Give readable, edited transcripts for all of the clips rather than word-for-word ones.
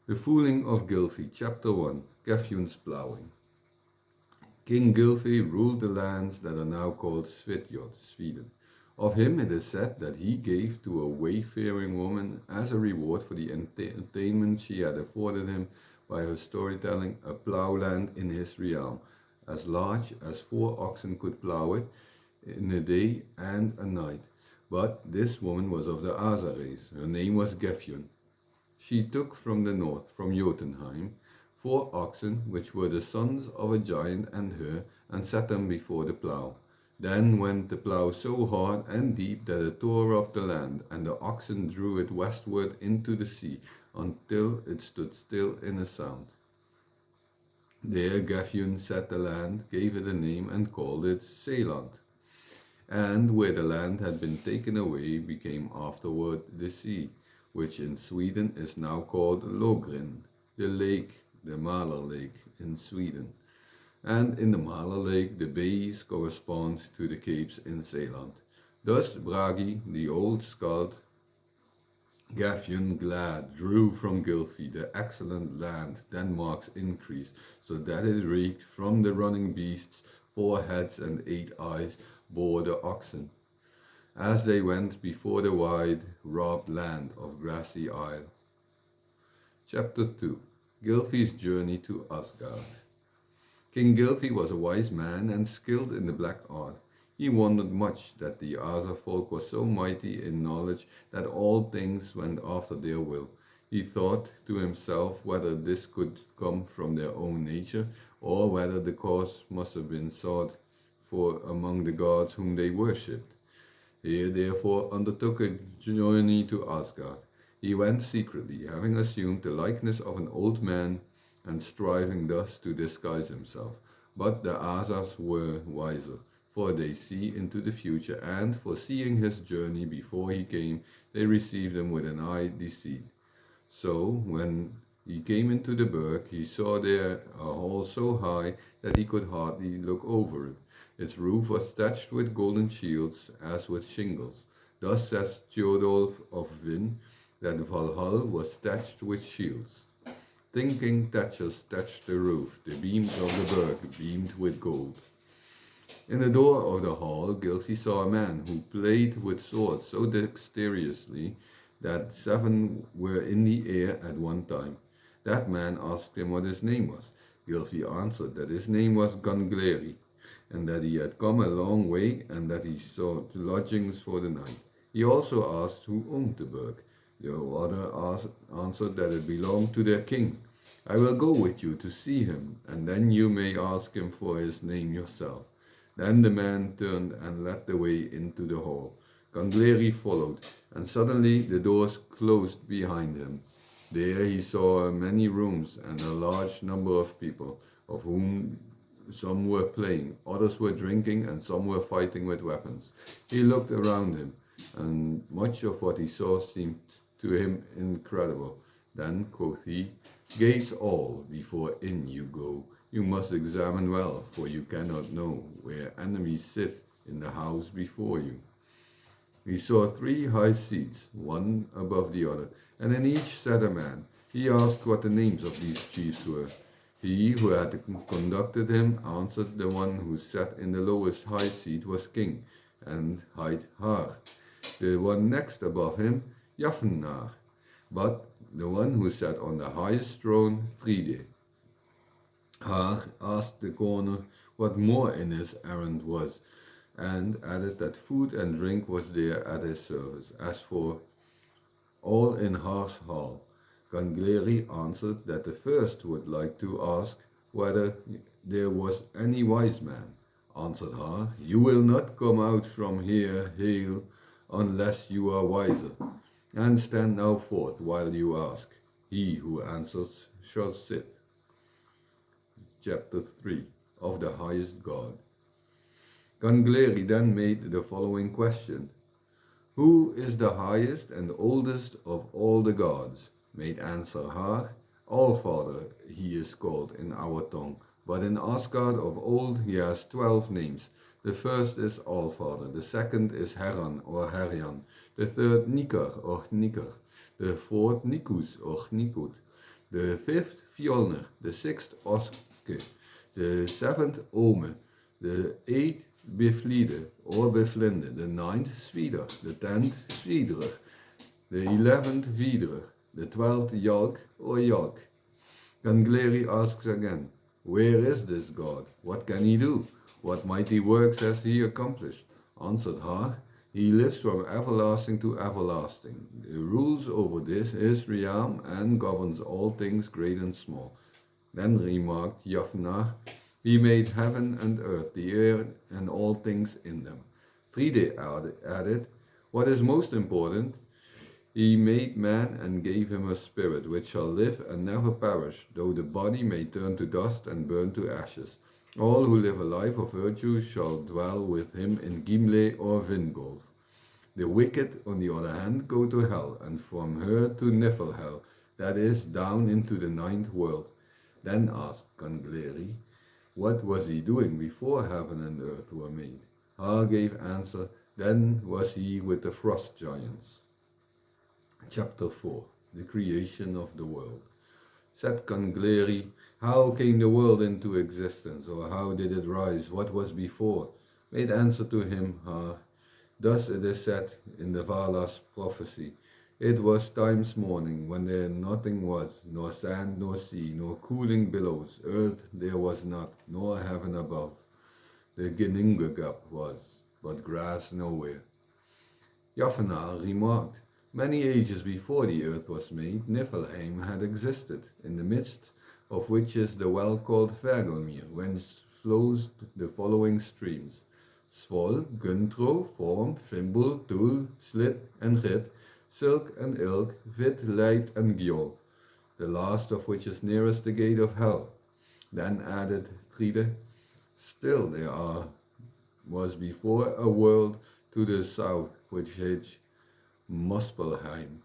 The Fooling of Gylfi, Chapter 1, Gefjun's Ploughing. King Gylfi ruled the lands that are now called Svitjod, Sweden. Of him it is said that he gave to a wayfaring woman as a reward for the entertainment she had afforded him by her storytelling a ploughland in his realm, as large as 4 oxen could plough it in a day and a night. But this woman was of the Asa race. Her name was Gefjun. She took from the north, from Jotunheim, 4 oxen, which were the sons of a giant and her, and set them before the plough. Then went the plough so hard and deep that it tore up the land, and the oxen drew it westward into the sea, until it stood still in a sound. There Gefjun set the land, gave it a name, and called it Zeeland. And where the land had been taken away became afterward the sea, which in Sweden is now called Logren, the lake, the Malar Lake in Sweden. And in the Malar Lake the bays correspond to the capes in Zeeland. Thus Bragi, the old skald, Gefjun glad drew from Gylfi the excellent land Denmark's increase, so that it reeked from the running beasts. 4 heads and 8 eyes bore the oxen, as they went before the wide, robbed land of Grassy Isle. Chapter 2. Gylfi's Journey to Asgard. King Gylfi was a wise man and skilled in the black art. He wondered much that the Asa folk was so mighty in knowledge that all things went after their will. He thought to himself whether this could come from their own nature, or whether the cause must have been sought for among the gods whom they worshipped. He therefore undertook a journey to Asgard. He went secretly, having assumed the likeness of an old man and striving thus to disguise himself. But the Asas were wiser, for they see into the future, and foreseeing his journey before he came, they received him with an eye deceit. So, when he came into the burg, he saw there a hall so high that he could hardly look over it. Its roof was thatched with golden shields, as with shingles. Thus says Theodulf of Vin, that Valhall was thatched with shields. Thinking thatchers thatched the roof, the beams of the burg beamed with gold. In the door of the hall, Gylfi saw a man who played with swords so dexterously that 7 were in the air at one time. That man asked him what his name was. Gylfi answered that his name was Gangleri, and that he had come a long way, and that he sought lodgings for the night. He also asked who owned the burg. The other answered that it belonged to their king. I will go with you to see him, and then you may ask him for his name yourself. Then the man turned and led the way into the hall. Gangleri followed, and suddenly the doors closed behind him. There he saw many rooms and a large number of people, of whom some were playing, others were drinking, and some were fighting with weapons. He looked around him, and much of what he saw seemed to him incredible. Then quoth he, Gaze all before in you go. You must examine well, for you cannot know where enemies sit in the house before you. He saw 3 high seats, one above the other, and in each sat a man. He asked what the names of these chiefs were. He who had conducted him answered the one who sat in the lowest high seat was king, and hight Har. The one next above him, Jafnar, but the one who sat on the highest throne, Fride. Har asked the corner what more in his errand was, and added that food and drink was there at his service. As for all in Har's hall, Gangleri answered that the first would like to ask whether there was any wise man. Answered Har, You will not come out from here hale unless you are wiser. And stand now forth while you ask. He who answers shall sit. Chapter 3 of the Highest God. Gangleri then made the following question. Who is the highest and oldest of all the gods? Made answer Har, Allfather he is called in our tongue, but in Asgard of old he has 12 names. The first is Allfather, the second is Heran or Herjan, the third Nikar or Nikar, the fourth Nikus or Nikut, the fifth Fjolnir, the sixth Oske, the seventh Ome, the eighth Biflide or Biflinde, the ninth Svider, the 10th Sviderer, the 11th Viderer, the 12th Jalk or Jalk. Gangleri asks again, where is this God? What can he do? What mighty works has he accomplished? Answered Har, he lives from everlasting to everlasting. He rules over this his realm and governs all things great and small. Then remarked Jafnar, he made heaven and earth, the air and all things in them. Friede added, what is most important, he made man and gave him a spirit which shall live and never perish, though the body may turn to dust and burn to ashes. All who live a life of virtue shall dwell with him in Gimle or Vingolf. The wicked, on the other hand, go to hell, and from her to Niflhel, that is, down into the 9th world. Then asked Gangleri, what was he doing before heaven and earth were made? Har gave answer, then was he with the frost giants. Chapter 4. The creation of the world. Said Gangleri, how came the world into existence, or how did it rise? What was before? Made answer to him, Har, thus it is said in the Vala's prophecy, it was time's morning, when there nothing was, nor sand, nor sea, nor cooling billows, earth there was not, nor heaven above. The Ginnungagap was, but grass nowhere. Jafnar remarked, many ages before the earth was made, Niflheim had existed, in the midst of which is the well called Vergelmir, whence flows the following streams: Svol, Guntro, Vorm, Fimbul, Tul, Slit and Rit, Silk and Ilk, Vit, Leit and Gjol, the last of which is nearest the gate of hell. Then added Friede, still there was before a world to the south which heeds Muspelheim.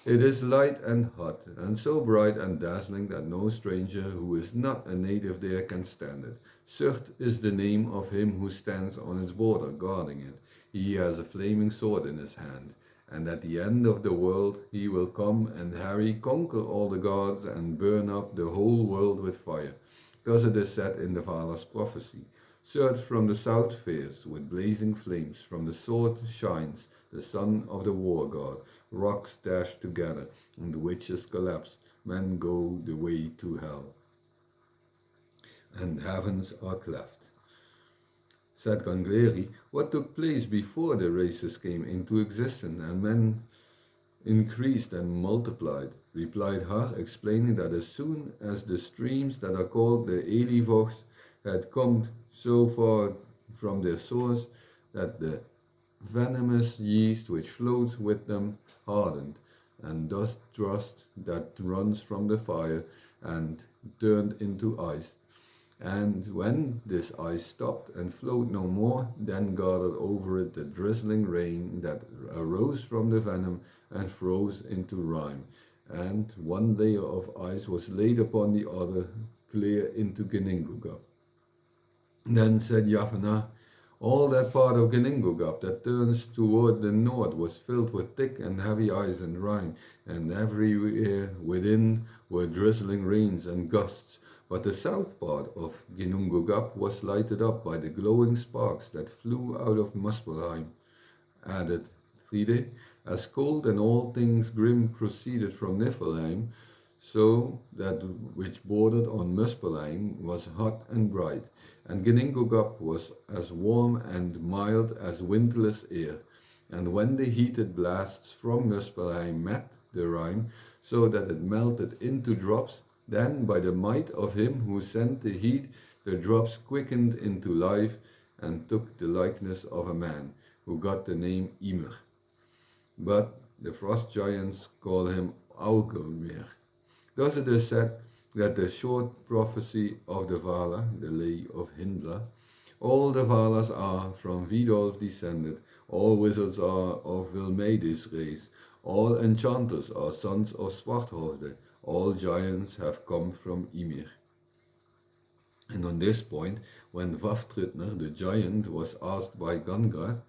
It is light and hot, and so bright and dazzling that no stranger who is not a native there can stand it. Surt is the name of him who stands on its border, guarding it. He has a flaming sword in his hand, and at the end of the world he will come and harry, conquer all the gods, and burn up the whole world with fire. Thus it is said in the Vala's prophecy. Surt from the south fares, with blazing flames, from the sword shines, the son of the war god. Rocks dash together, and the witches collapse. Men go the way to hell, and heavens are cleft. Said Gangleri, what took place before the races came into existence and men increased and multiplied? Replied Har, explaining that as soon as the streams that are called the Elivogs had come so far from their source that the venomous yeast which flowed with them hardened, and dust rust that runs from the fire and turned into ice. And when this ice stopped and flowed no more, then gathered over it the drizzling rain that arose from the venom and froze into rime, and one layer of ice was laid upon the other, clear into Ginnungagap. Then said Jafna, all that part of Ginnungagap that turns toward the north was filled with thick and heavy ice and rime, and everywhere within were drizzling rains and gusts. But the south part of Ginnungagap was lighted up by the glowing sparks that flew out of Muspelheim. Added Friede, as cold and all things grim proceeded from Niflheim, so that which bordered on Muspelheim was hot and bright, and Ginnungagap was as warm and mild as windless air. And when the heated blasts from Muspelheim met the rime, so that it melted into drops, then by the might of him who sent the heat, the drops quickened into life and took the likeness of a man, who got the name Ymir. But the frost giants call him Augurmir. Thus it is said that the short prophecy of the Vala, the lay of Hindla, all the Valas are from Vidolf descended, all wizards are of Wilmedes' race, all enchanters are sons of Svarthovde, all giants have come from Ymir. And on this point, when Vafthrudner the giant was asked by Gangrad,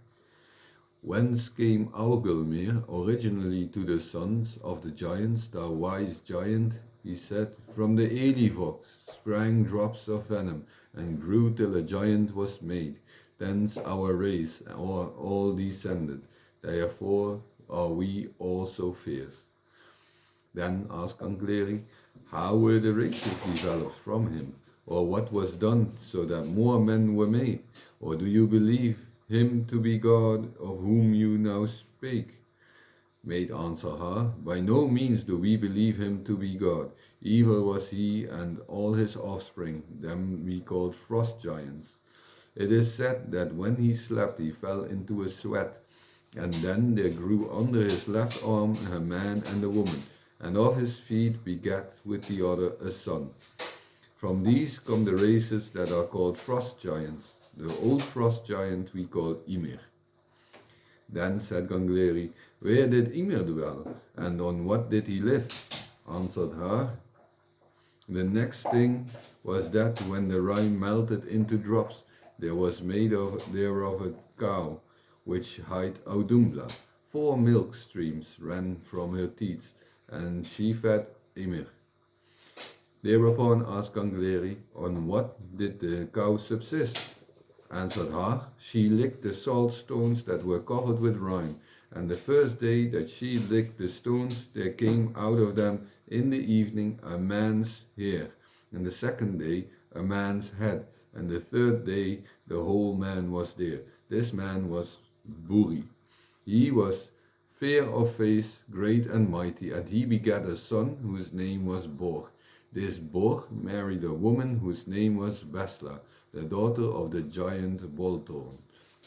whence came Augurmir originally to the sons of the giants, thou wise giant, he said, from the Eilivox sprang drops of venom, and grew till a giant was made. Thence our race all descended, therefore are we also fierce. Then asked Angleri, how were the races developed from him? Or what was done so that more men were made? Or do you believe him to be God of whom you now speak? Made answer her, by no means do we believe him to be God. Evil was he and all his offspring, them we called frost giants. It is said that when he slept he fell into a sweat, and then there grew under his left arm a man and a woman, and of his feet begat with the other a son. From these come the races that are called frost giants. The old frost giant we call Ymir. Then said Gangleri, where did Ymir dwell, and on what did he live? Answered her, the next thing was that when the rime melted into drops, there was made thereof a cow, which hight Audumbla. 4 milk streams ran from her teats, and she fed Ymir. Thereupon asked Gangleri, on what did the cow subsist? Answered Har, she licked the salt stones that were covered with rime, and the first day that she licked the stones, there came out of them in the evening a man's hair, and the second day a man's head, and the third day the whole man was there. This man was Buri. He was fair of face, great and mighty, and he begat a son whose name was Bor. This Bor married a woman whose name was Besla, the daughter of the giant Boltorn.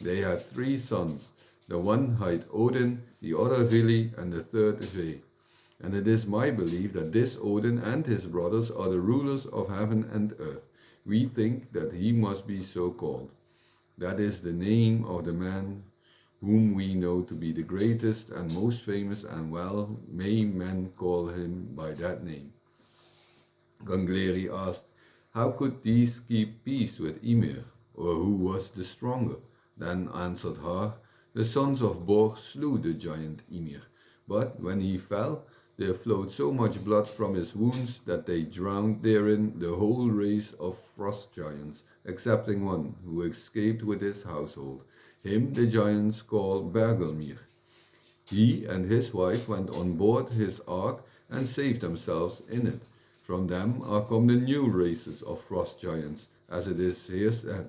They had 3 sons. The one hight Odin, the other Vili, and the third Ve. And it is my belief that this Odin and his brothers are the rulers of heaven and earth. We think that he must be so called. That is the name of the man whom we know to be the greatest and most famous, and well may men call him by that name. Gangleri asked, how could these keep peace with Ymir, or who was the stronger? Then answered Har, the sons of Bor slew the giant Ymir, but when he fell, there flowed so much blood from his wounds that they drowned therein the whole race of frost giants, excepting one who escaped with his household. Him the giants call Bergelmir. He and his wife went on board his ark and saved themselves in it. From them are come the new races of frost giants, as it is here said.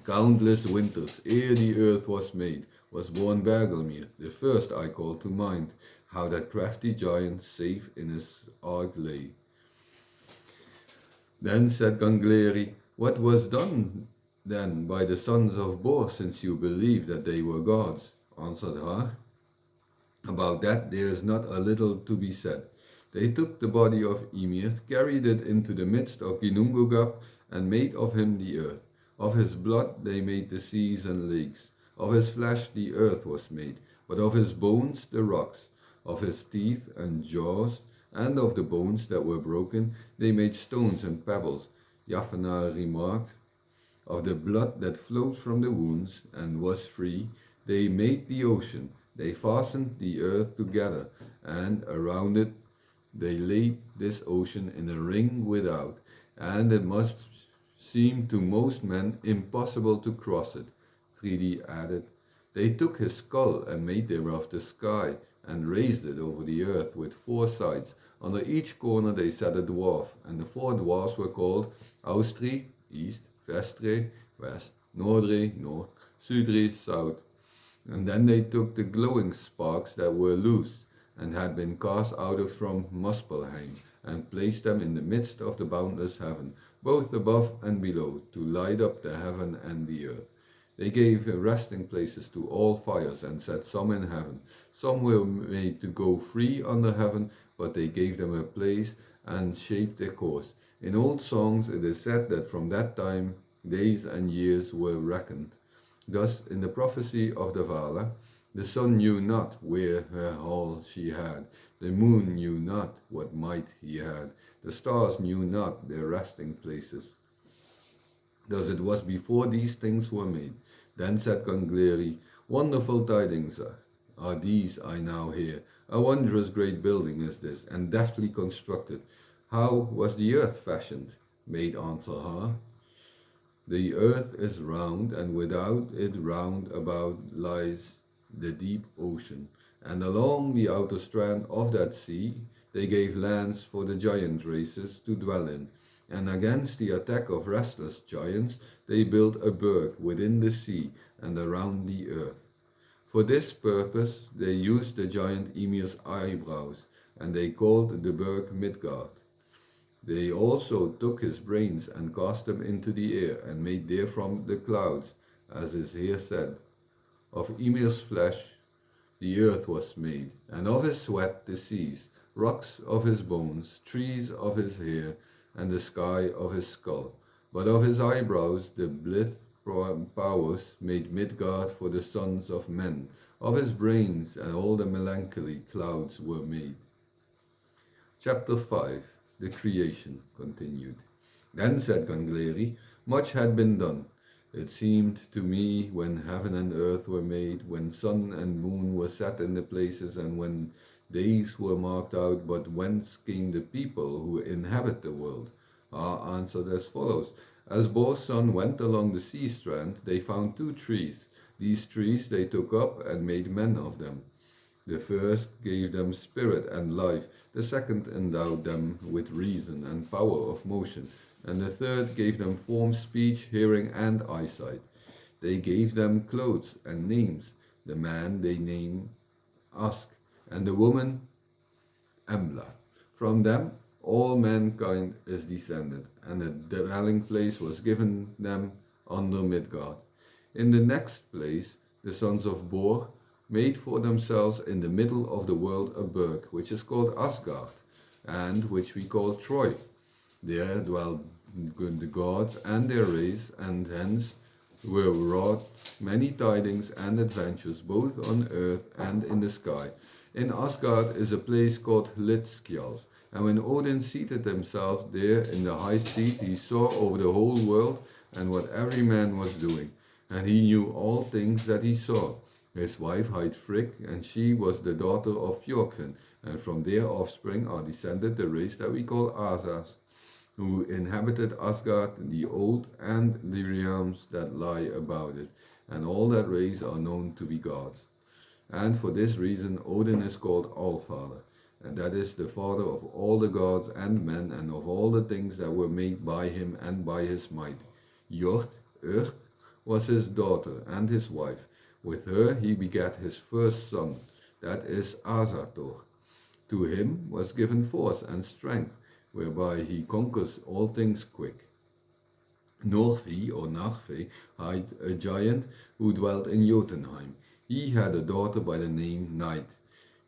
Countless winters ere the earth was made, was born Bergelmir, the first I call to mind, how that crafty giant safe in his ark lay. Then said Gangleri, what was done then by the sons of Bor, since you believe that they were gods? Answered Har, about that there is not a little to be said. They took the body of Ymir, carried it into the midst of Ginnungagap, and made of him the earth. Of his blood they made the seas and lakes. Of his flesh the earth was made, but of his bones the rocks. Of his teeth and jaws, and of the bones that were broken, they made stones and pebbles. Jafna remarked, of the blood that flowed from the wounds and was free, they made the ocean. They fastened the earth together, and around it they laid this ocean in a ring without, and it must seem to most men impossible to cross it. 3D added, they took his skull and made thereof the sky, and raised it over the earth with 4 sides. Under each corner they set a dwarf, and the 4 dwarfs were called Austri, east, Vestre, west, Nordre, north, Sudre, south. And then they took the glowing sparks that were loose, and had been cast out of from Muspelheim, and placed them in the midst of the boundless heaven, both above and below, to light up the heaven and the earth. They gave resting places to all fires, and set some in heaven. Some were made to go free under heaven, but they gave them a place and shaped their course. In old songs it is said that from that time days and years were reckoned. Thus in the prophecy of the Vala, the sun knew not where her hall she had, the moon knew not what might he had, the stars knew not their resting places. Thus it was before these things were made. Then said Gangleri, wonderful tidings are these I now hear. A wondrous great building is this, and deftly constructed. How was the earth fashioned? Made answer Har. The earth is round, and without it round about lies the deep ocean. And along the outer strand of that sea they gave lands for the giant races to dwell in. And against the attack of restless giants they built a burg within the sea and around the earth. For this purpose they used the giant Emir's eyebrows, and they called the burg Midgard. They also took his brains and cast them into the air, and made therefrom the clouds, as is here said. Of Emir's flesh the earth was made, and of his sweat the seas, rocks of his bones, trees of his hair, and the sky of his skull. But of his eyebrows the blithe powers made Midgard for the sons of men. Of his brains and all the melancholy clouds were made. Chapter 5. The creation continued. Then said Gangleri, much had been done. It seemed to me when heaven and earth were made, when sun and moon were set in the places, and when days were marked out, but whence came the people who inhabit the world? Har answered as follows. As Bor's son went along the sea strand, they found 2 trees. These trees they took up and made men of them. The first gave them spirit and life, the second endowed them with reason and power of motion, and the third gave them form, speech, hearing, and eyesight. They gave them clothes and names. The man they named Ask, and the woman Embla. From them all mankind is descended, and a dwelling place was given them under Midgard. In the next place the sons of Bor made for themselves in the middle of the world a burg, which is called Asgard, and which we call Troy. There dwell the gods and their race, and hence were wrought many tidings and adventures both on earth and in the sky. In Asgard is a place called Hlidskjalf, and when Odin seated himself there in the high seat, he saw over the whole world and what every man was doing, and he knew all things that he saw. His wife hight Frigg, and she was the daughter of Fjordvin, and from their offspring are descended the race that we call Asas, who inhabited Asgard, the old, and the realms that lie about it, and all that race are known to be gods. And for this reason Odin is called Allfather, and that is the father of all the gods and men, and of all the things that were made by him and by his might. Jord, Earth, was his daughter and his wife. With her he begat his first son, that is Asator. To him was given force and strength, whereby he conquers all things quick. Norvi or Narve hight a giant who dwelt in Jotunheim. He had a daughter by the name Night.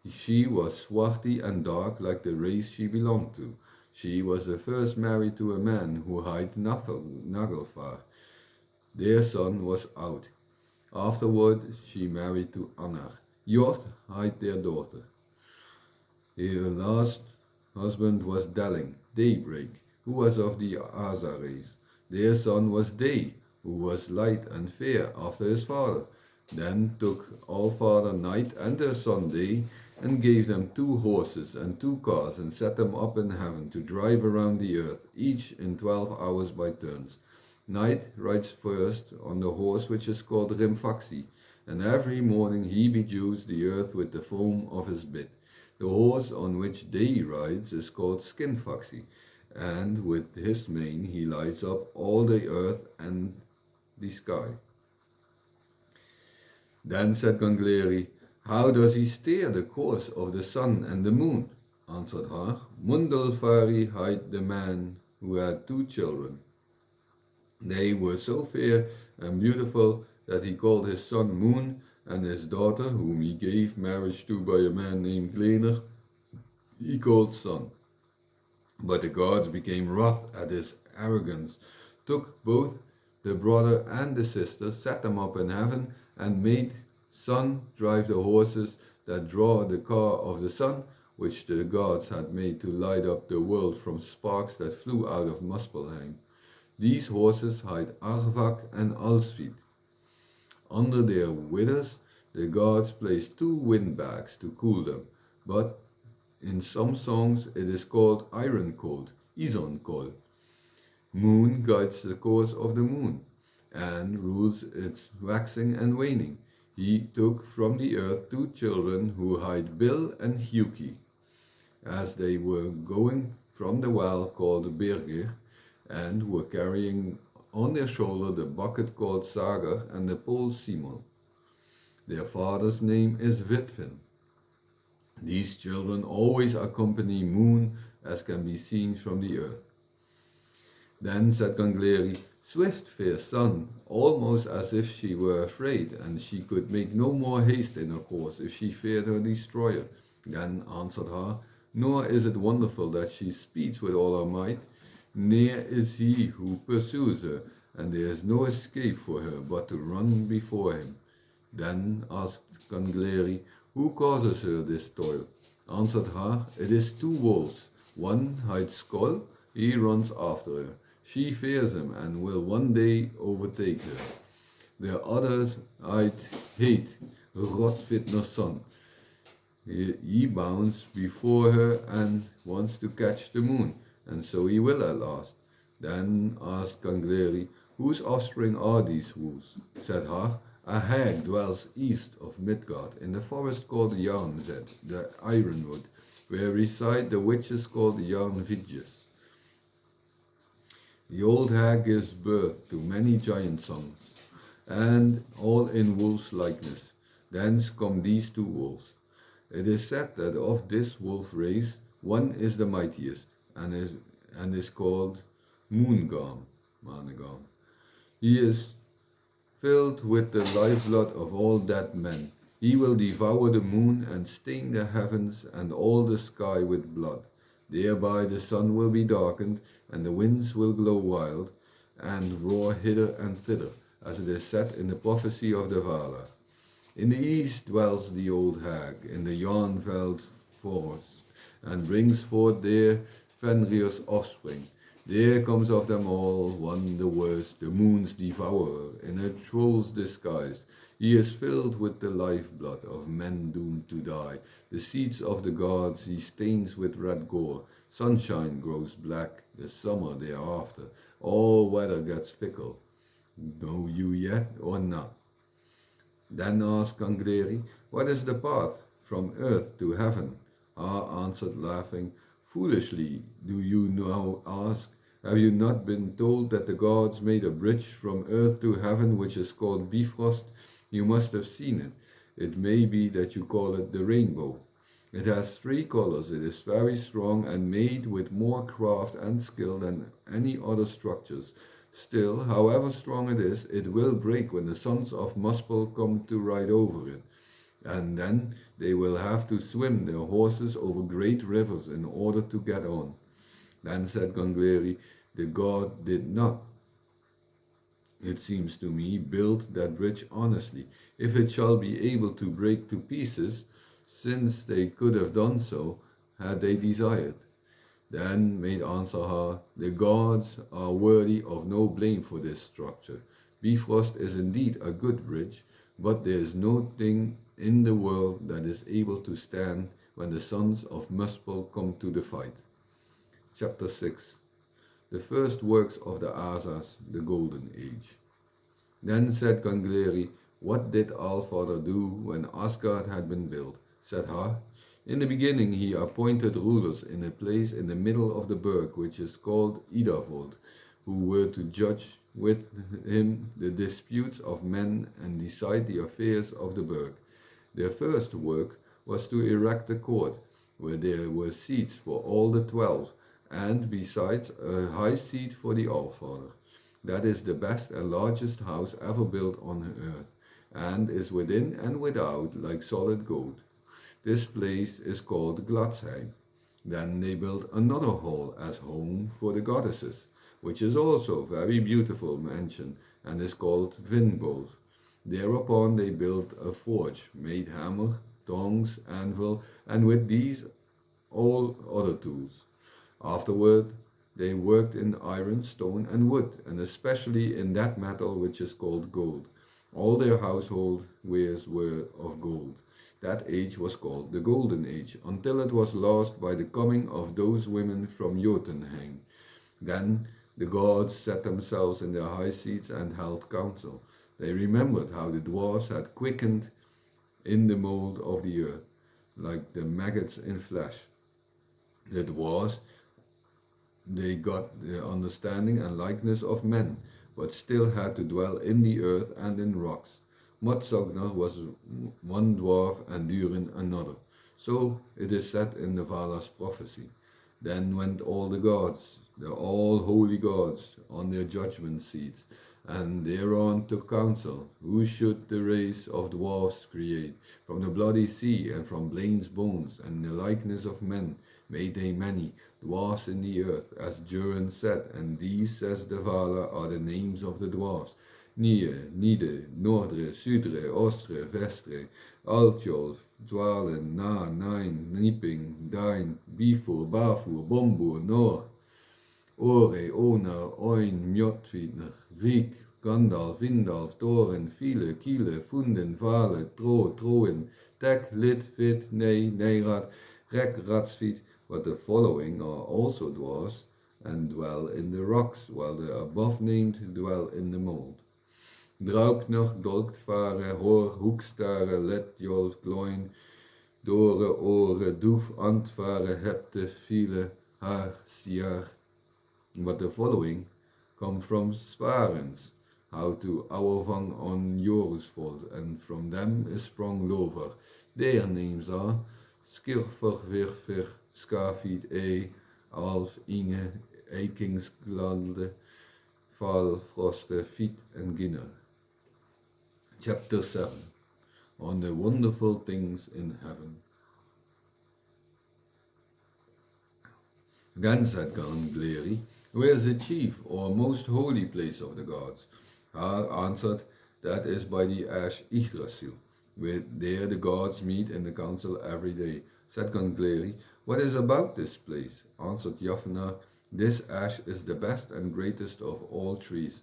She was swarthy and dark like the race she belonged to. She was the first married to a man who hight Nagelfar. Their son was Out. Afterward she married to Annar. Jord hight their daughter. Her last husband was Delling, Daybreak, who was of the Asa race. Their son was Day, who was light and fair after his father. Then took Allfather Night and their son Day, and gave them 2 horses and 2 cars, and set them up in heaven to drive around the earth, each in 12 hours by turns. Night rides first on the horse which is called Rimfaxi, and every morning he bedews the earth with the foam of his bit. The horse on which Day rides is called Skinfaxi, and with his mane he lights up all the earth and the sky. Then said Gangleri, how does he steer the course of the sun and the moon? Answered Har, Mundalfari hight the man who had 2 children. They were so fair and beautiful that he called his son Moon, and his daughter, whom he gave marriage to by a man named Glener, he called Sun. But the gods became wroth at his arrogance, took both the brother and the sister, set them up in heaven, and made Sun drive the horses that draw the car of the sun, which the gods had made to light up the world from sparks that flew out of Muspelheim. These horses hight Arvak and Alsvid. Under their withers the gods placed 2 windbags to cool them. but in some songs it is called iron cold, ison kol. Moon guides the course of the moon and rules its waxing and waning. He took from the earth two children who hied Bil and Huki, as they were going from the well called Birgir, and were carrying on their shoulder the bucket called Sagar and the pole Simon. Their father's name is Vidfin. These children always accompany Moon, as can be seen from the earth. Then said Gangleri, "Swift, fair son," almost as if she were afraid, and she could make no more haste in her course if she feared her destroyer. Then answered Har, "Nor is it wonderful that she speeds with all her might. Near is he who pursues her, and there is no escape for her but to run before him." Then asked Gangleri, "Who causes her this toil?" Answered Har, "It is two wolves. One hides Skoll, he runs after her. She fears him and will one day overtake her. The other hide hate, Rotvidner's son. He bounds before her and wants to catch the moon, and so he will at last." Then asked Gangleri, "Whose offspring are these wolves?" Said Har, "A hag dwells east of Midgard, in the forest called Jarnzed, the Ironwood, where reside the witches called Jarnvidjes. The old hag gives birth to many giant sons, and all in wolf's likeness. Thence come these two wolves. It is said that of this wolf race, one is the mightiest, and is called Moongarm, Manegam. He is filled with the lifeblood of all dead men. He will devour the moon and stain the heavens and all the sky with blood. Thereby the sun will be darkened, and the winds will blow wild, and roar hither and thither, as it is said in the prophecy of the Vala. In the east dwells the old hag, in the Jarnveld forest, and brings forth there Fenrir's offspring. There comes of them all one the worst, the moon's devourer, in a troll's disguise. He is filled with the lifeblood of men doomed to die. The seeds of the gods he stains with red gore. Sunshine grows black, the summer thereafter. All weather gets fickle. Know you yet or not? Then asked Gangleri, "What is the path from earth to heaven?" Har answered, laughing, "Foolishly do you now ask. Have you not been told that the gods made a bridge from earth to heaven which is called Bifrost? You must have seen it. It may be that you call it the rainbow. It has 3 colors. It is very strong and made with more craft and skill than any other structures. Still, however strong it is, it will break when the sons of Muspel come to ride over it. And then they will have to swim their horses over great rivers in order to get on." Then said Gangleri, "The god did not, it seems to me, build that bridge honestly. If it shall be able to break to pieces, since they could have done so, had they desired." Then made answer Har, "The gods are worthy of no blame for this structure. Bifrost is indeed a good bridge, but there is no thing in the world that is able to stand when the sons of Muspel come to the fight." Chapter 6. The first works of the Asas, the Golden Age. Then said Gangleri, "What did Allfather do when Asgard had been built?" Said Har, "In the beginning he appointed rulers in a place in the middle of the burg, which is called Idavold, who were to judge with him the disputes of men and decide the affairs of the burg. Their first work was to erect a court, where there were seats for all the 12, and besides a high seat for the Allfather. That is the best and largest house ever built on earth, and is within and without like solid gold. This place is called Gladsheim. Then they built another hall as home for the goddesses, which is also very beautiful mansion, and is called Vingolf. Thereupon they built a forge, made hammer, tongs, anvil, and with these all other tools. Afterward they worked in iron, stone, and wood, and especially in that metal which is called gold. All their household wares were of gold. That age was called the Golden Age, until it was lost by the coming of those women from Jotunheim. Then the gods set themselves in their high seats and held council. They remembered how the dwarfs had quickened in the mold of the earth, like the maggots in flesh. The dwarfs, they got the understanding and likeness of men, but still had to dwell in the earth and in rocks. Motsogner was one dwarf and Durin another. So it is said in the Vala's prophecy. Then went all the gods, the all holy gods, on their judgment seats, and thereon took counsel, who should the race of dwarfs create. From the bloody sea and from Blaine's bones, and the likeness of men, made they many dwarfs in the earth, as Durin said, and these, says the Vala, are the names of the dwarfs. Nie, Nide, Nordre, Sudre, Ostre, Vestre, Altjolf, Dwalen, Na, Nine, Nipping, Dain, Bifur, Bafur, Bombur, Nor, Ore, Onar, Oin, Mjotvidner, Vik, Gandalf, Vindalf, Thorin, File, Kiele, Funden, Vale, Tro, Troin, Tek, Lid, Vit, Nei, Neirad, Rek, Ratsvit, but the following are also dwarfs and dwell in the rocks, while the above named dwell in the mold. Draupner, Dolktvare, Hoor, Hoekstare, Letjolf, Gloin, Dore, Ore, Doef, Antvare, Hepte, File, Haar, Siar. But the following come from Sparens, how to Auervang on Jorisvold, and from them is sprung Lover. Their names are Skirfer, Virfer, Skafid, Alf, Inge, Eikingsglande, Val, Froste, Fiet, and Ginner. Chapter 7 On the Wonderful Things in Heaven. Then said Gangleri, where is the chief or most holy place of the gods? Har answered, that is by the ash Yggdrasil, where there the gods meet in the council every day. Said Gangleri, what is about this place? Answered Jafna, this ash is the best and greatest of all trees.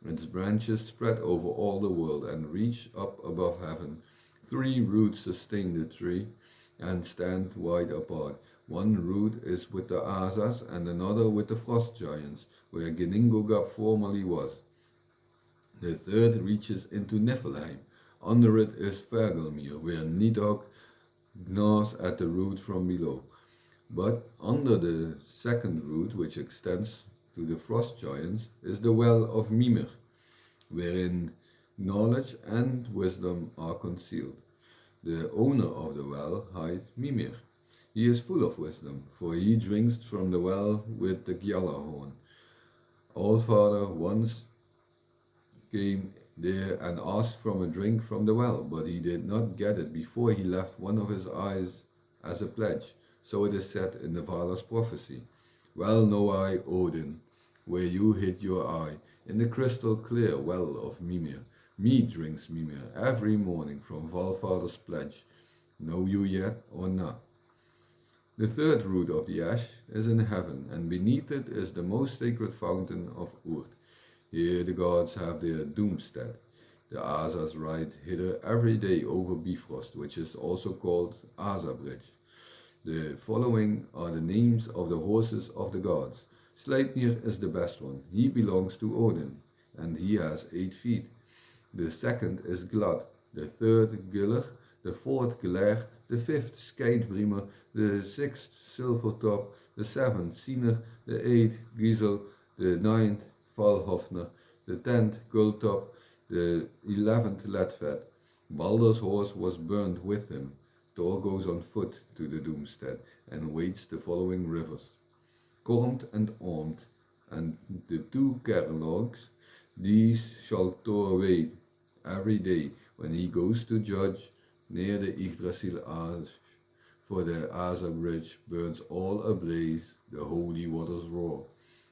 Its branches spread over all the world and reach up above heaven. 3 roots sustain the tree and stand wide apart. One root is with the Asas and another with the frost giants, where Ginnungagap formerly was. The third reaches into Niflheim. Under it is Fergelmir, where Nidhogg gnaws at the root from below. But under the second root, which extends to the frost giants, is the well of Mimir, wherein knowledge and wisdom are concealed. The owner of the well hight Mimir. He is full of wisdom, for he drinks from the well with the Gjallarhorn. Allfather once came there and asked from a drink from the well, but he did not get it before he left one of his eyes as a pledge. So it is said in the Vala's prophecy. Well know I, Odin, where you hid your eye, in the crystal clear well of Mimir. Mead drinks Mimir every morning from Valfather's pledge. Know you yet or not? The third root of the ash is in heaven, and beneath it is the most sacred fountain of Urd. Here the gods have their doomstead. The Asas ride hither every day over Bifrost, which is also called Asa Bridge. The following are the names of the horses of the gods. Sleipnir is the best one. He belongs to Odin, and he has 8 feet. The second is Glad, the third Giller, the fourth Gler, the fifth Skeidbrimer, the sixth Silvertop, the seventh Siner, the eighth Giesel, the ninth Valhofner, the 10th Gulltop, the 11th Ledvet. Balder's horse was burned with him. Thor goes on foot to the doomstead and wades the following rivers. Kormt and Ormt, and the 2 Kerlogs, these shall Thor wade every day when he goes to judge near the Yggdrasil Ash, for the Asa bridge burns all ablaze, the holy waters roar.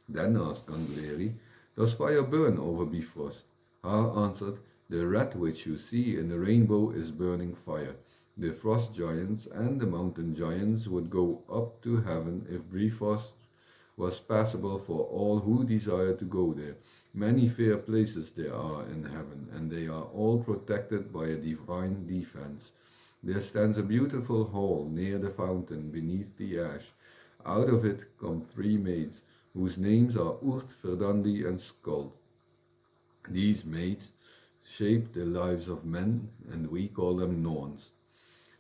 Then asked Gangleri, does fire burn over Bifrost? Har answered, the red which you see in the rainbow is burning fire. The frost giants and the mountain giants would go up to heaven if Bifrost was passable for all who desire to go there. Many fair places there are in heaven, and they are all protected by a divine defense. There stands a beautiful hall near the fountain beneath the ash. Out of it come three maids, whose names are Urt, Verdandi, and Skuld. These maids shape the lives of men, and we call them Norns.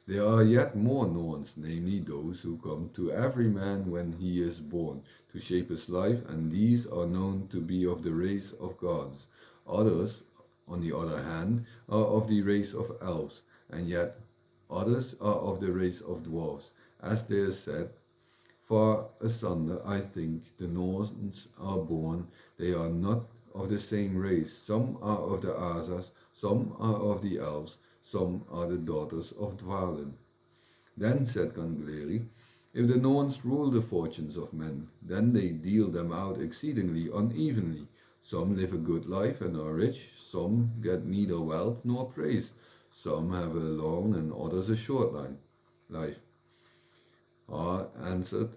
There are yet more Norns, namely those who come to every man when he is born, to shape his life, and these are known to be of the race of gods. Others, on the other hand, are of the race of elves, and yet others are of the race of dwarfs. As there is said, far asunder, I think, the Norns are born. They are not of the same race. Some are of the Asas, some are of the elves, some are the daughters of Dvalin. Then said Gangleri, if the Norns rule the fortunes of men, then they deal them out exceedingly unevenly. Some live a good life and are rich, some get neither wealth nor praise. Some have a long and others a short life. Har answered,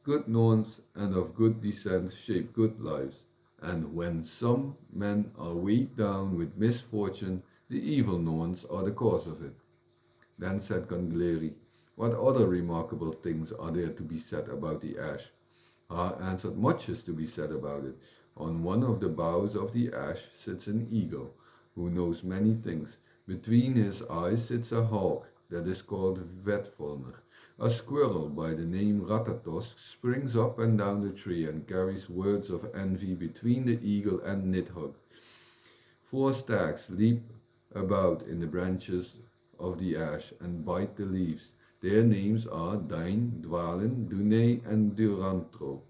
good Norns and of good descent shape good lives, and when some men are weighed down with misfortune, the evil Norns are the cause of it. Then said Gangleri, what other remarkable things are there to be said about the ash? Har answered, much is to be said about it. On one of the boughs of the ash sits an eagle, who knows many things. Between his eyes sits a hawk that is called Vetvolner. A squirrel by the name Ratatosk springs up and down the tree and carries words of envy between the eagle and Nidhogg. Four stags leap about in the branches of the ash and bite the leaves. Their names are Dain, Dwalin, Dunay, and Durantro.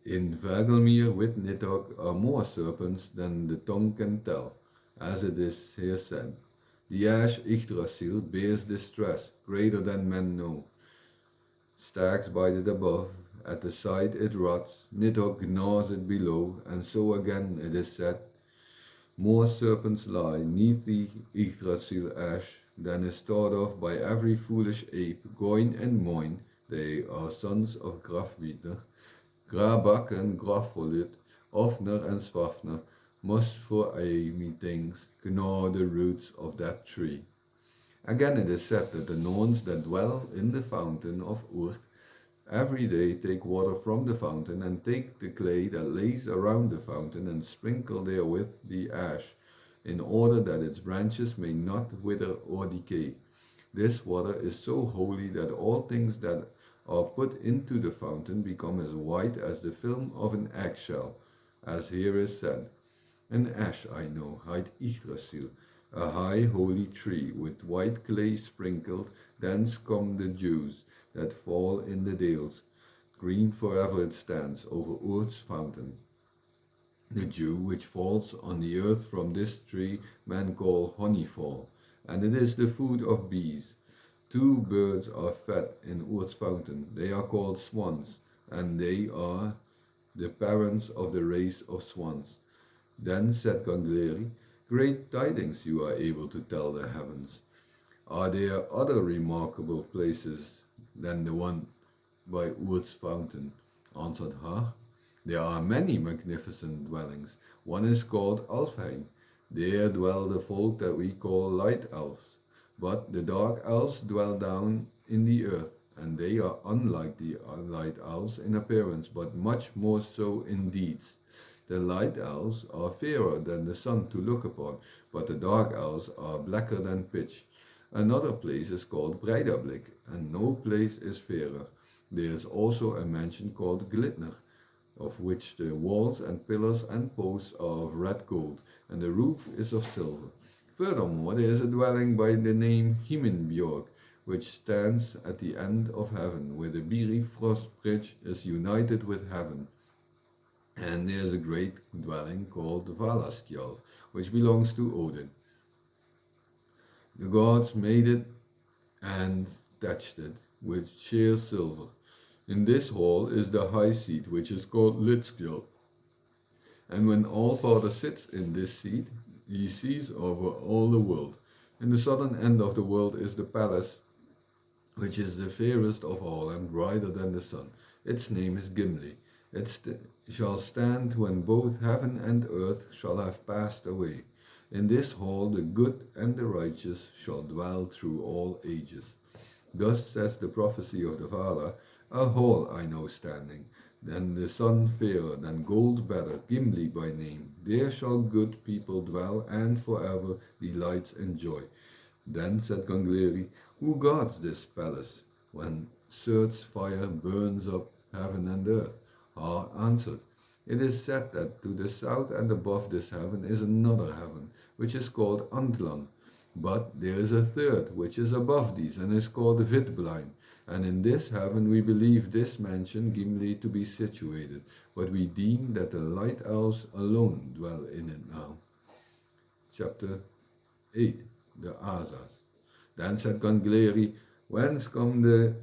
In Vagelmir with Nidhogg are more serpents than the tongue can tell, as it is here said. The ash Yggdrasil bears distress, greater than men know. Stags bite it above, at the side it rots, Nidhogg gnaws it below, and so again it is said. More serpents lie neath the Yggdrasil ash than is thought of by every foolish ape, Goin and Moin. They are sons of Grafwitner, Grabak and Grafvolit, Ofner and Swafner, must for aiming things gnaw the roots of that tree. Again it is said that the Norns that dwell in the fountain of Urt every day take water from the fountain and take the clay that lays around the fountain and sprinkle therewith the ash, in order that its branches may not wither or decay. This water is so holy that all things that are put into the fountain become as white as the film of an eggshell, as here is said. An ash I know, hight Yggdrasil, a high holy tree, with white clay sprinkled, thence come the dews that fall in the dales. Green forever it stands over Urt's fountain. The dew which falls on the earth from this tree men call honeyfall, and it is the food of bees. Two birds are fed in Urt's fountain. They are called swans, and they are the parents of the race of swans. Then said Gangleri, great tidings you are able to tell the heavens. Are there other remarkable places than the one by Urt's fountain? Answered Har. There are many magnificent dwellings. One is called Alfheim. There dwell the folk that we call light elves. But the dark elves dwell down in the earth, and they are unlike the light elves in appearance, but much more so in deeds. The light elves are fairer than the sun to look upon, but the dark elves are blacker than pitch. Another place is called Breidablik, and no place is fairer. There is also a mansion called Glitner, of which the walls and pillars and posts are of red gold, and the roof is of silver. Furthermore, there is a dwelling by the name Himinbjorg, which stands at the end of heaven, where the Bifrost bridge is united with heaven. And there is a great dwelling called Valaskjalf, which belongs to Odin. The gods made it and thatched it with sheer silver. In this hall is the high seat, which is called Lidskjalf. And when Allfather sits in this seat, he sees over all the world. In the southern end of the world is the palace, which is the fairest of all and brighter than the sun. Its name is Gimli. It shall stand when both heaven and earth shall have passed away. In this hall the good and the righteous shall dwell through all ages. Thus says the prophecy of the Father, a hall I know standing, than the sun fairer, than gold better, Gimli by name. There shall good people dwell, and forever delights enjoy. Then said Gangleri, who guards this palace, when Surt's fire burns up heaven and earth? Har answered, it is said that to the south and above this heaven is another heaven, which is called Antlang. But there is a third, which is above these, and is called Vidbleim. And in this heaven we believe this mansion Gimli to be situated, but we deem that the light elves alone dwell in it now. Chapter 8. The Asas. Then said Gangleri, whence come the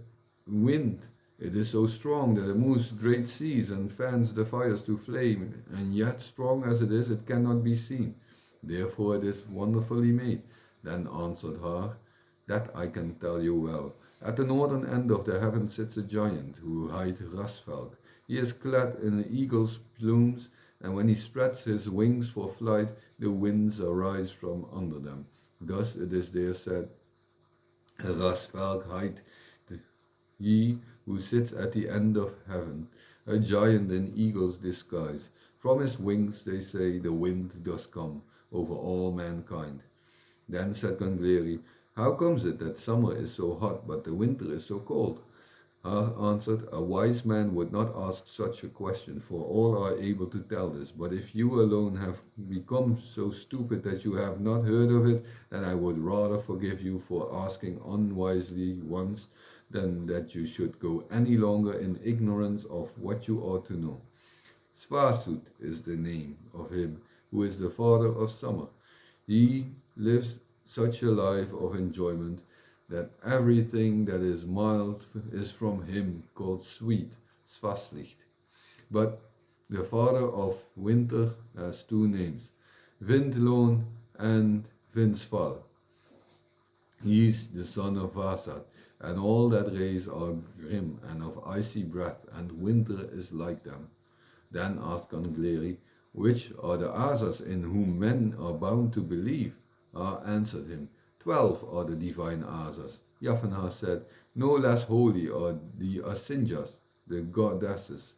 wind? It is so strong that it moves great seas and fans the fires to flame, and yet strong as it is, it cannot be seen. Therefore it is wonderfully made. Then answered Har, that I can tell you well. At the northern end of the heaven sits a giant, who hight Rasvelg. He is clad in an eagle's plumes, and when he spreads his wings for flight, the winds arise from under them. Thus it is there said, Rasvelg hight he who sits at the end of heaven, a giant in eagle's disguise. From his wings, they say, the wind does come over all mankind. Then said Gangleri, how comes it that summer is so hot, but the winter is so cold? Har answered, a wise man would not ask such a question, for all are able to tell this. But if you alone have become so stupid that you have not heard of it, then I would rather forgive you for asking unwisely once, than that you should go any longer in ignorance of what you ought to know. Svasut is the name of him who is the father of summer. He lives such a life of enjoyment that everything that is mild is from him called sweet, Svaslicht. But the father of winter has two names, Vindloon and Vindsval. He is the son of Vasat, and all that race are grim and of icy breath, and winter is like them. Then asked Gangleri, which are the Asas in whom men are bound to believe? Har answered him, 12 are the divine Asas. Jafnhar said, no less holy are the Asinjas, the goddesses,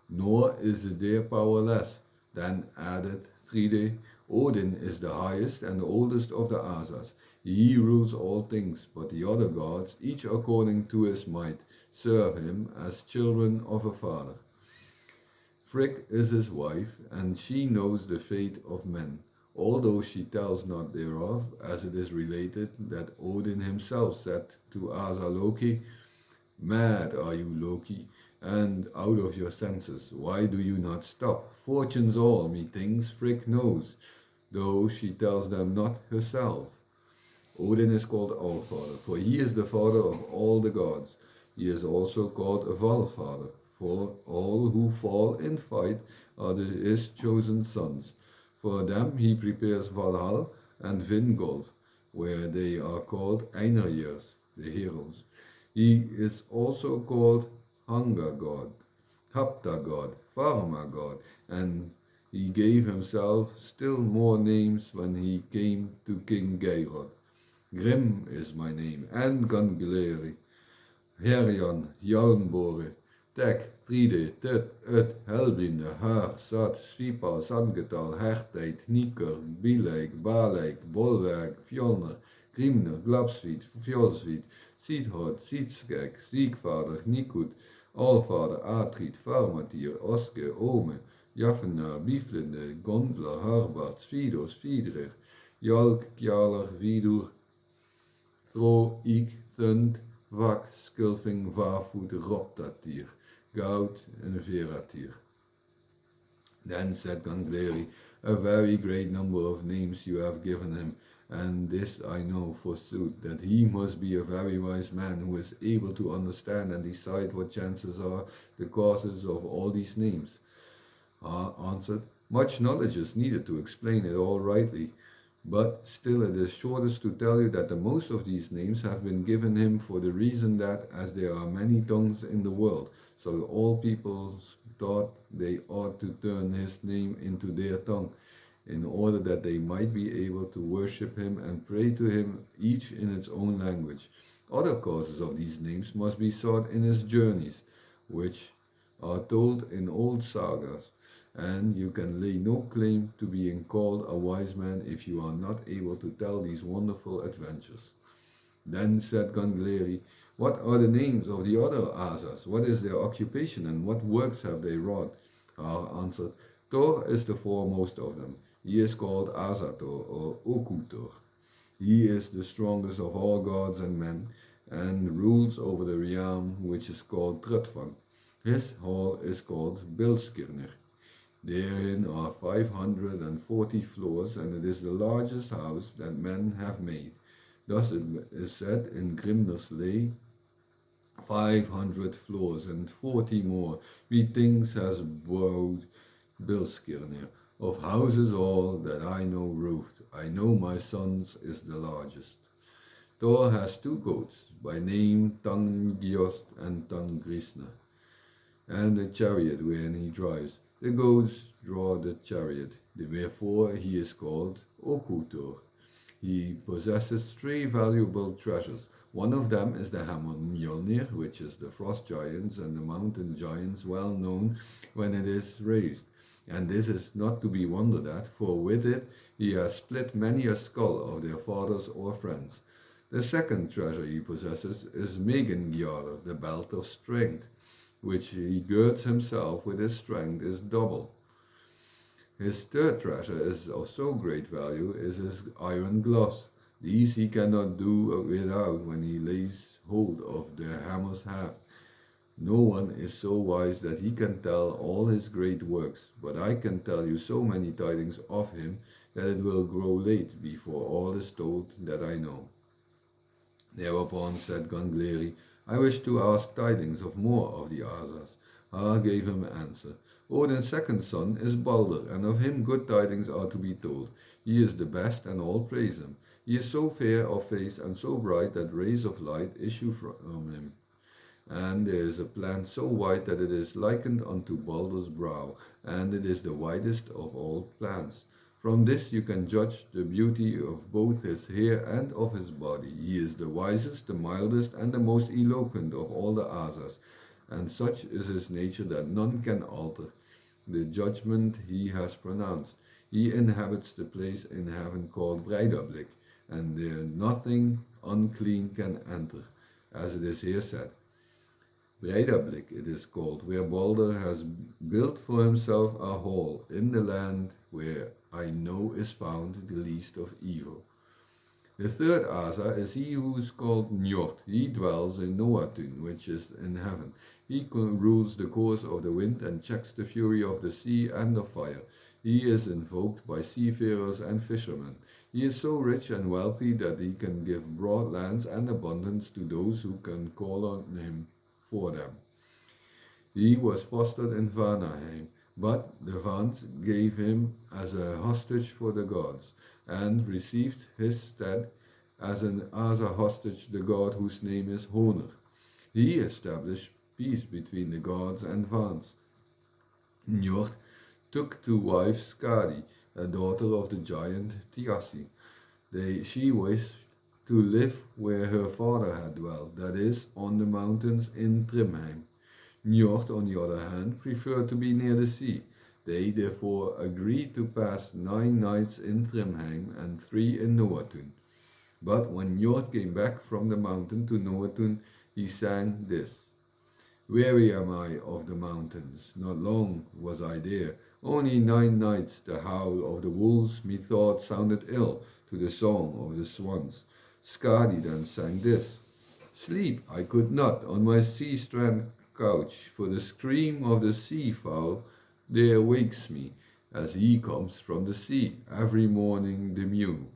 nor is their power less. Then added Thride, Odin is the highest and the oldest of the Asas. He rules all things, but the other gods, each according to his might, serve him as children of a father. Frigg is his wife, and she knows the fate of men, although she tells not thereof, as it is related that Odin himself said to Asa Loki, mad are you, Loki, and out of your senses. Why do you not stop? Fortunes all, methinks, Frigg knows, though she tells them not herself. Odin is called Allfather, for he is the father of all the gods. He is also called Valfather, for all who fall in fight are his chosen sons. For them he prepares Valhall and Vingolf, where they are called Einarjers, the heroes. He is also called Hunger God, Hapta God, Pharma God, and he gave himself still more names when he came to King Geirrod. Grim is my name, and Gangleri, Herjan, Jarnbore, Tek, Fride, Tut, Ut, Helblinde, Haar, Sat, Svipal, Sangetal, Hertheid, Niker, Bileik, Baleik, Bolwerk, Fjolner, Grimner, Glapsvit, Fjolsvit, Siedhort, Siedskek, Siegvader, Nikut, Alvader, Atrid, Farmatier, Oske, Ome, Jaffenaar, Biflinde, Gondler, Harbart, Svidos, Vidrer, Jalk, Kjaler, Vidur, Thro, Ik, Thund, Vak, Skulfing, Vaarvoet, Roptatier, Goud and Veratier. Then said Gangleri, a very great number of names you have given him, and this I know forsooth, that he must be a very wise man who is able to understand and decide what chances are the causes of all these names. Har answered, much knowledge is needed to explain it all rightly, but still it is shortest to tell you that the most of these names have been given him for the reason that, as there are many tongues in the world, so all peoples thought they ought to turn his name into their tongue. in order that they might be able to worship him and pray to him, each in its own language. Other causes of these names must be sought in his journeys, which are told in old sagas, and you can lay no claim to being called a wise man if you are not able to tell these wonderful adventures. Then said Gangleri, what are the names of the other Asas? What is their occupation and what works have they wrought? Har answered, Thor is the foremost of them. He is called Asator or Okutor. He is the strongest of all gods and men, and rules over the realm which is called Trudvang. His hall is called Bilskirnir. Therein are 540 floors, and it is the largest house that men have made. Thus it is said in Grimner's Lay, 500 floors and 40 more, methinks has bowed Bilskirnir. Of houses all that I know roofed, I know my son's is the largest. Thor has two goats, by name Tangiost and Tangrisna, and a chariot wherein he drives. The goats draw the chariot, wherefore he is called Okutor. He possesses three valuable treasures. One of them is the hammer Mjolnir, which is the frost giants and the mountain giants well known when it is raised. And this is not to be wondered at, for with it he has split many a skull of their fathers or friends. The second treasure he possesses is Megengjarr, the belt of strength, which he girds himself with his strength is double. His third treasure is of so great value is his iron gloves. These he cannot do without when he lays hold of the hammer's haft. No one is so wise that he can tell all his great works, but I can tell you so many tidings of him that it will grow late before all is told that I know. Thereupon said Gangleri, I wish to ask tidings of more of the Asas. Har gave him answer. Odin's second son is Balder, and of him good tidings are to be told. He is the best, and all praise him. He is so fair of face and so bright that rays of light issue from him. And there is a plant so white that it is likened unto Balder's brow, and it is the whitest of all plants. From this you can judge the beauty of both his hair and of his body. He is the wisest, the mildest, and the most eloquent of all the Asas, and such is his nature that none can alter the judgment he has pronounced. He inhabits the place in heaven called Breidablik, and there nothing unclean can enter, as it is here said. Breidablik it is called, where Balder has built for himself a hall in the land where I know is found the least of evil. The third Asa is he who is called Njord. He dwells in Noatun, which is in heaven. He rules the course of the wind and checks the fury of the sea and of fire. He is invoked by seafarers and fishermen. He is so rich and wealthy that he can give broad lands and abundance to those who can call on him for them. He was fostered in Vanaheim, but the Vans gave him as a hostage for the gods, and received his stead as an Asa hostage the god whose name is Honor. He established peace between the gods and Vans. Njord took to wife Skadi, a daughter of the giant Thiassi. She wished to live where her father had dwelt, that is, on the mountains in Trimheim. Njord, on the other hand, preferred to be near the sea. They therefore agreed to pass 9 nights in Trimheim and 3 in Noatun. But when Njord came back from the mountain to Noatun, he sang this. Weary am I of the mountains, not long was I there. Only 9 nights the howl of the wolves methought sounded ill to the song of the swans. Skadi then sang this. Sleep I could not on my sea-strand couch, for the scream of the sea-fowl there wakes me, as he comes from the sea, every morning the mew.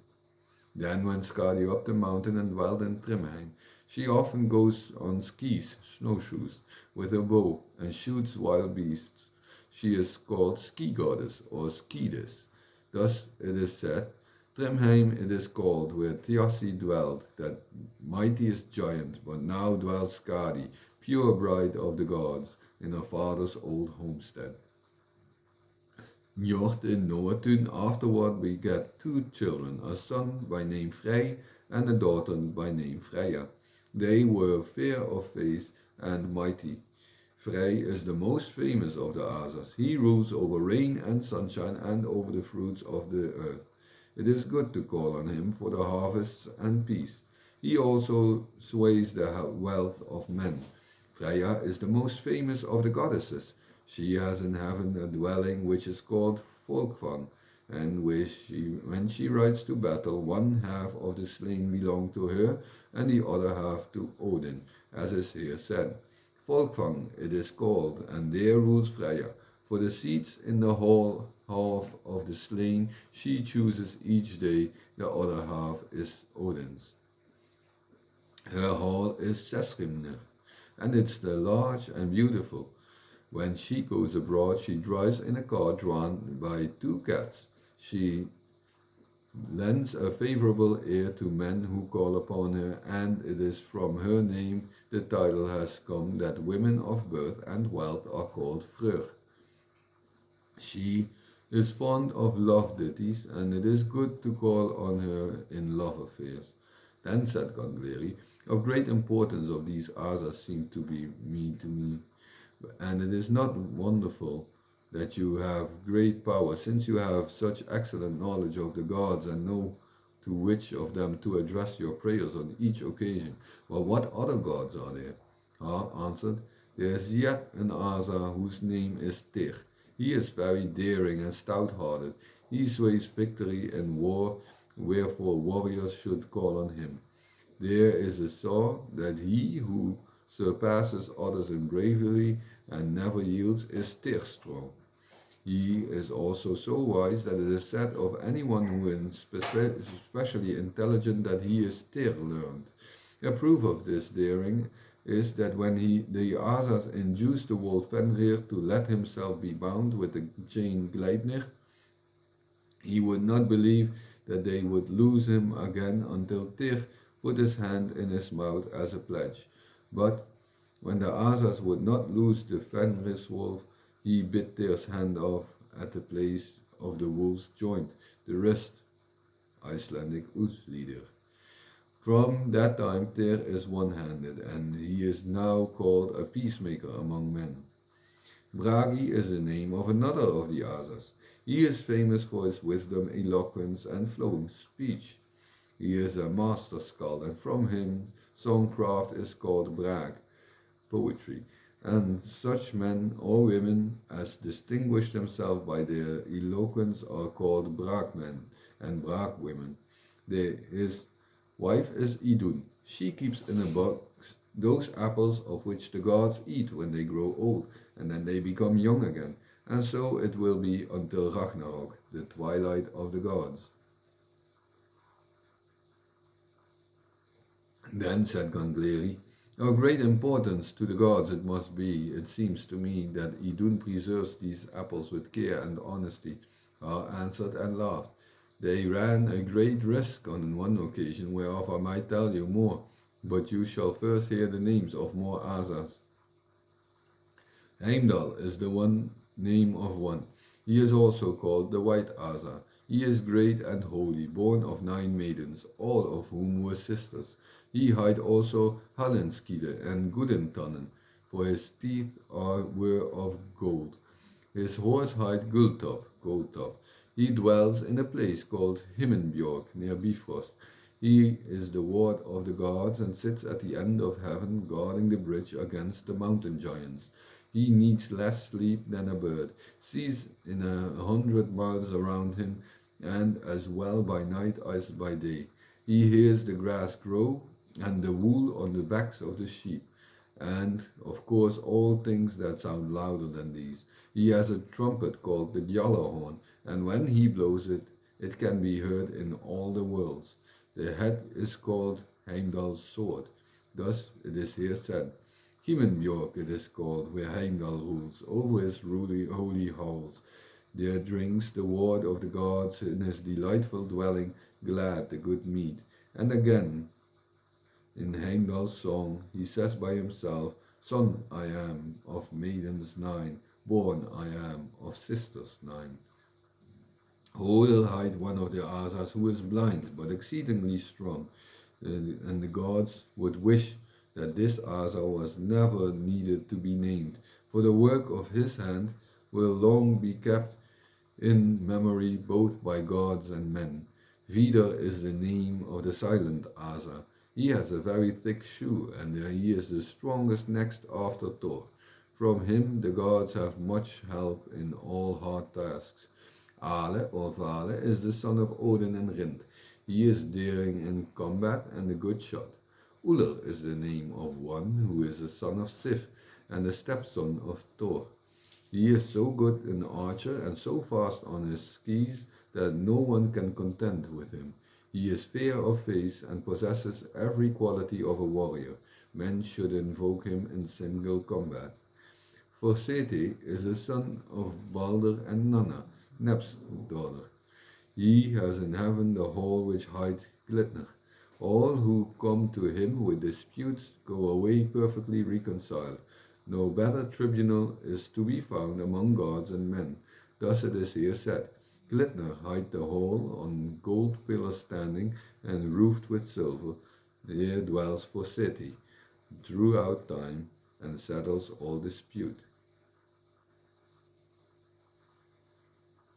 Then went Skadi up the mountain and dwelt in Trimheim. She often goes on skis, snowshoes, with a bow, and shoots wild beasts. She is called Ski Goddess or Skidis. Thus it is said, Trimheim it is called, where Thiassi dwelt, that mightiest giant, but now dwells Skadi, pure bride of the gods, in her father's old homestead. Njord in Noatun afterward begat two children, a son by name Frey and a daughter by name Freya. They were fair of face and mighty. Frey is the most famous of the Asas. He rules over rain and sunshine and over the fruits of the earth. It is good to call on him for the harvests and peace. He also sways the wealth of men. Freya is the most famous of the goddesses. She has in heaven a dwelling which is called Folkvang, and when she rides to battle, one half of the slain belong to her and the other half to Odin, as is here said. Folkvang it is called, and there rules Freya. For the seats in the hall half of the slain she chooses each day, the other half is Odin's. Her hall is Sesrimner, and it's the large and beautiful. When she goes abroad, she drives in a car drawn by two cats. She lends a favorable ear to men who call upon her, and it is from her name the title has come that women of birth and wealth are called Freur. She is fond of love ditties, and it is good to call on her in love affairs. Then said Gangleri, of great importance of these Asas seem to be to me, and it is not wonderful that you have great power, since you have such excellent knowledge of the gods and know to which of them to address your prayers on each occasion. Well, what other gods are there? Har answered, there is yet an Asa whose name is Tyr. He is very daring and stout-hearted. He sways victory in war, wherefore warriors should call on him. There is a saw that he who surpasses others in bravery and never yields is Tyr strong. He is also so wise that it is said of anyone who is especially intelligent that he is Tyr learned. A proof of this daring is that when the Asas induced the wolf Fenrir to let himself be bound with the chain Gleipnir, he would not believe that they would loose him again until Tyr put his hand in his mouth as a pledge. But when the Asas would not loose the Fenris wolf, he bit Tyr's hand off at the place of the wolf's joint, the wrist, Icelandic Útliðr. From that time Tyr is one-handed, and he is now called a peacemaker among men. Bragi is the name of another of the Asas. He is famous for his wisdom, eloquence, and flowing speech. He is a master skald, and from him songcraft is called brag, poetry, and such men or women as distinguish themselves by their eloquence are called bragmen and bragwomen. His wife is Idun. She keeps in a box those apples of which the gods eat when they grow old, and then they become young again, and so it will be until Ragnarok, the twilight of the gods. Then said Gangleri, of great importance to the gods it must be, it seems to me, that Idun preserves these apples with care and honesty. Har answered and laughed. They ran a great risk on one occasion, whereof I might tell you more, but you shall first hear the names of more Asas. Heimdall is the name of one. He is also called the White Asa. He is great and holy, born of 9 maidens, all of whom were sisters. He hight also Hallinskide and Gudentannen, for his teeth were of gold. His horse hight Goldtop. He dwells in a place called Himmenbjörg, near Bifrost. He is the ward of the gods and sits at the end of heaven, guarding the bridge against the mountain giants. He needs less sleep than a bird, sees in 100 miles around him, and as well by night as by day. He hears the grass grow and the wool on the backs of the sheep, and of course all things that sound louder than these. He has a trumpet called the Gjallarhorn, and when he blows it, it can be heard in all the worlds. The head is called Heimdall's sword. Thus it is here said, Himmenbjörg it is called, where Heimdall rules, over his holy halls. There drinks the ward of the gods in his delightful dwelling, glad the good mead. And again, in Heimdall's song, he says by himself, Son I am of maidens 9, born I am of sisters 9. Hodel hight one of the Asas who is blind, but exceedingly strong, and the gods would wish that this Asa was never needed to be named, for the work of his hand will long be kept in memory both by gods and men. Vidar is the name of the silent Asa. He has a very thick shoe, and he is the strongest next after Thor. From him the gods have much help in all hard tasks. Ale or Vale is the son of Odin and Rind. He is daring in combat and a good shot. Uller is the name of one who is a son of Sif and the stepson of Thor. He is so good an archer and so fast on his skis that no one can contend with him. He is fair of face and possesses every quality of a warrior. Men should invoke him in single combat. Forseti is the son of Balder and Nanna, Neb's daughter. He has in heaven the hall which hides Glitner. All who come to him with disputes go away perfectly reconciled. No better tribunal is to be found among gods and men. Thus it is here said, Glitner hight the hall on gold pillars standing and roofed with silver. There dwells Forseti throughout time and settles all dispute.